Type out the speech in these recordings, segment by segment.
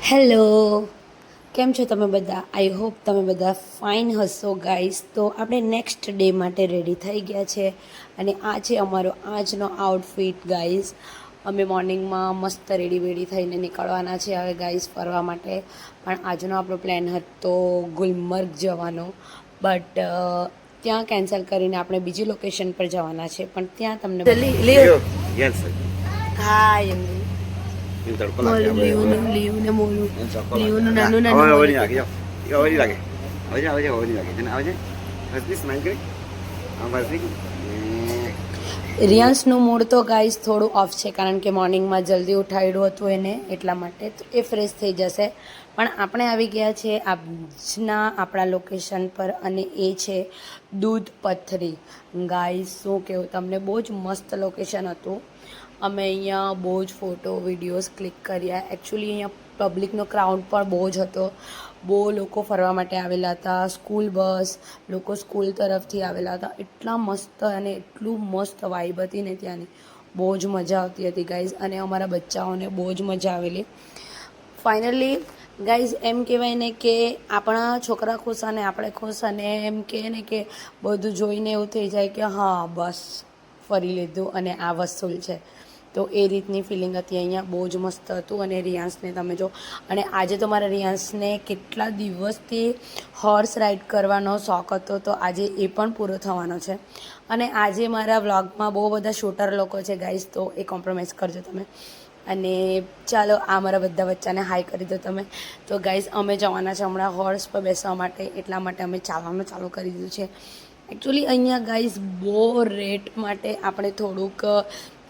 Hello, કેમ છો તમે બધા? આઈ હોપ તમે બધા ફાઇન હશો ગાઈસ. તો આપણે નેક્સ્ટ ડે માટે રેડી થઈ ગયા છે અને આ છે અમારો આજનો આઉટફિટ ગાઈસ. અમે મોર્નિંગમાં મસ્ત રેડી થઈને નીકળવાના છે હવે ગાઈસ ફરવા માટે. પણ આજનો આપણો પ્લાન હતો ગુલમર્ગ જવાનો, બટ ત્યાં કેન્સલ કરીને આપણે બીજી લોકેશન પર જવાના છે. પણ ત્યાં તમને હાય લીવને મોલું લીવનું નાનું રિયાન્સનું મૂડ તો ગાઈસ થોડું ઓફ છે, કારણ કે મોર્નિંગમાં જલ્દી ઉઠાડ્યું હતું એને, એટલા માટે તો એ ફ્રેશ થઈ જશે. પણ આપણે આવી ગયા છે આજના આપણા લોકેશન પર અને એ છે દૂધ પથરી. ગાઈસ શું કહેવું તમને, બહુ જ મસ્ત લોકેશન હતું. અમે અહીંયા બહુ જ ફોટો વિડીયોઝ ક્લિક કર્યા. એકચ્યુઅલી અહીંયા પબ્લિકનો ક્રાઉડ પણ બહુ જ હતો. બહુ લોકો ફરવા માટે આવેલા હતા. સ્કૂલ બસ, લોકો સ્કૂલ તરફથી આવેલા હતા. એટલા મસ્ત અને એટલું મસ્ત વાઇબ હતી ને ત્યાંની, બહુ જ મજા આવતી હતી ગાઈઝ. અને અમારા બચ્ચાઓને બહુ જ મજા આવેલી. ફાઇનલી ગાઈઝ એમ કહેવાય ને કે આપણા છોકરા ખુશ અને આપણે ખુશ, અને એમ કહે ને કે બધું જોઈને એવું થઈ જાય કે હા બસ ફરી લીધું અને આ વસૂલ છે. તો એ રીતની ફિલિંગ હતી અહીંયા. બહુ જ મસ્ત હતું. અને રિયાન્સને તમે જો, અને આજે તો મારા રિયાન્સને કેટલા દિવસથી હોર્સ રાઇડ કરવાનો શોખ હતો, તો આજે એ પણ પૂરો થવાનો છે. અને આજે મારા વ્લોગમાં બહુ બધા શૂટર લોકો છે ગાઈસ, તો એ કોમ્પ્રોમાઇઝ કરજો તમે. અને ચાલો આ મારા બધા બચ્ચાને હાઈ કરી દો તમે. તો ગાઈસ અમે જવાના છે હમણાં હોર્સ પર બેસવા માટે, એટલા માટે અમે ચાલવાનું ચાલુ કરી દીધું છે. એકચ્યુઅલી અહીંયા ગાઈસ બહુ રેટ માટે આપણે થોડુંક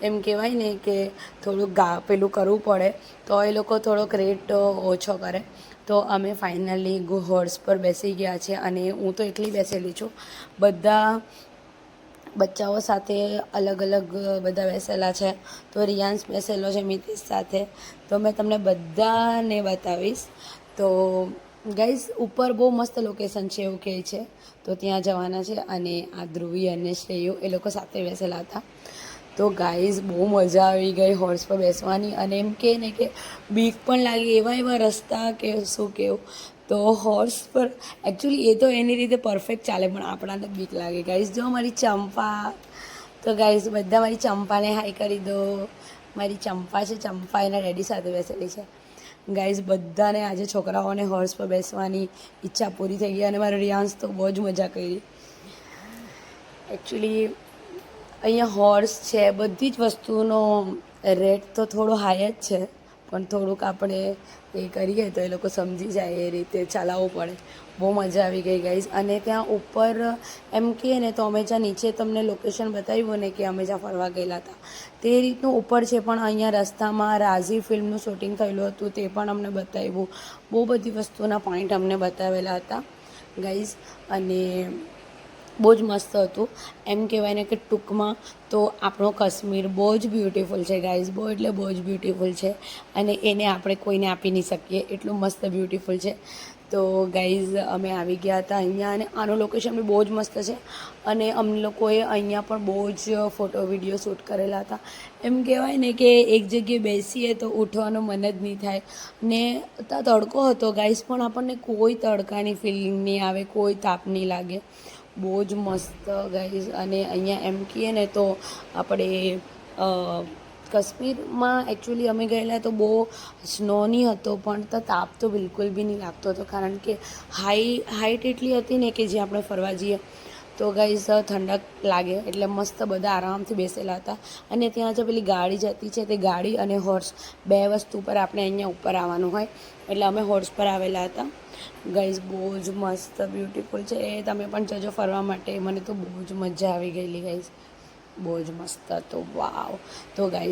એમ કહેવાય ને કે થોડુંક પેલું કરવું પડે, તો એ લોકો થોડોક રેટ ઓછો કરે. તો અમે ફાઇનલી હોર્સ પર બેસી ગયા છે અને હું તો એકલી બેસેલી છું. બધા બચ્ચાઓ સાથે અલગ અલગ બધા બેસેલા છે. તો રિયાન્સ બેસેલો છે મિતેશ સાથે. તો મેં તમને બધાને બતાવીશ. તો ગાઈઝ ઉપર બહુ મસ્ત લોકેશન છે એવું કહે છે, તો ત્યાં જવાના છે. અને આ ધ્રુવી અને શ્રેયુ એ લોકો સાથે બેસેલા હતા. તો ગાઈઝ બહુ મજા આવી ગઈ હોર્સ પર બેસવાની. અને એમ કહે ને કે બીક પણ લાગી, એવા રસ્તા કે શું કહેવું. તો હોર્સ પર એકચ્યુઅલી એ તો એની રીતે પરફેક્ટ ચાલે, પણ આપણાને બીક લાગે ગાઈઝ. જો મારી ચંપા, તો ગાઈઝ બધા મારી ચંપાને હાઈ કરી દો. મારી ચંપા છે, ચંપા એના ડેડી સાથે બેસેલી છે. ગાઈઝ બધાને આજે છોકરાઓને હોર્સ પર બેસવાની ઈચ્છા પૂરી થઈ ગઈ. અને મારો રિયાન્સ તો બહુ જ મજા કરી. એકચ્યુઅલી અહીંયા હોર્સ છે, બધી જ વસ્તુનો રેટ તો થોડો હાઈ જ છે, પણ થોડુંક આપણે એ કરીએ તો એ લોકો સમજી જાય, એ રીતે ચલાવવું પડે. બહુ મજા આવી ગઈ ગાઈઝ. અને ત્યાં ઉપર એમ કહીએ ને તો અમે જ્યાં નીચે તમને લોકેશન બતાવ્યું ને કે અમે જ્યાં ફરવા ગયેલા હતા, તે રીતનું ઉપર છે. પણ અહીંયા રસ્તામાં રાઝી ફિલ્મનું શૂટિંગ થયેલું હતું, તે પણ અમને બતાવ્યું. બહુ બધી વસ્તુના પોઈન્ટ અમને બતાવેલા હતા ગાઈઝ. અને બહુ જ મસ્ત હતું. એમ કહેવાય ને કે ટૂંકમાં તો આપણો કાશ્મીર બહુ જ બ્યુટિફુલ છે ગાઈઝ, બહુ એટલે બહુ જ બ્યુટિફુલ છે. અને એને આપણે કોઈને આપી નહીં શકીએ, એટલું મસ્ત બ્યુટિફુલ છે. તો ગાઈઝ અમે આવી ગયા હતા અહીંયા, અને આનું લોકેશન બી બહુ જ મસ્ત છે. અને અમને લોકોએ અહીંયા પણ બહુ જ ફોટો વિડીયો શૂટ કરેલા હતા. એમ કહેવાય ને કે એક જગ્યાએ બેસીએ તો ઉઠવાનું મન જ નહીં થાય. ને ત્યાં તડકો હતો ગાઈઝ, પણ આપણને કોઈ તડકાની ફિલિંગ નહીં આવે, કોઈ તાપ નહીં લાગે. બહુ જ મસ્ત ગાઈઝ. અને અહીંયા એમ કહીએ ને તો આપણે કાશ્મીરમાં એકચ્યુઅલી અમે ગયેલા તો બહુ સ્નો નહીં હતો, પણ તો તાપ તો બિલકુલ બી નહીં લાગતો હતો, કારણ કે હાઈટ એટલી હતી ને કે જે આપણે ફરવા જઈએ તો ગાઈઝ ઠંડક લાગે. એટલે મસ્ત બધા આરામથી બેસેલા હતા. અને ત્યાં જે પેલી ગાડી જતી છે, તે ગાડી અને હોર્સ બે વસ્તુ પર આપણે અહીંયા ઉપર આવવાનું હોય, એટલે અમે હોર્સ પર આવેલા હતા ગાઈઝ. બહુ જ મસ્ત બ્યુટિફુલ છે. એ તમે પણ જજો ફરવા માટે. મને તો બહુ જ મજા આવી ગયેલી ગાઈઝ, બહુ જ મસ્ત હતો. વાવ. તો ગાઈઝ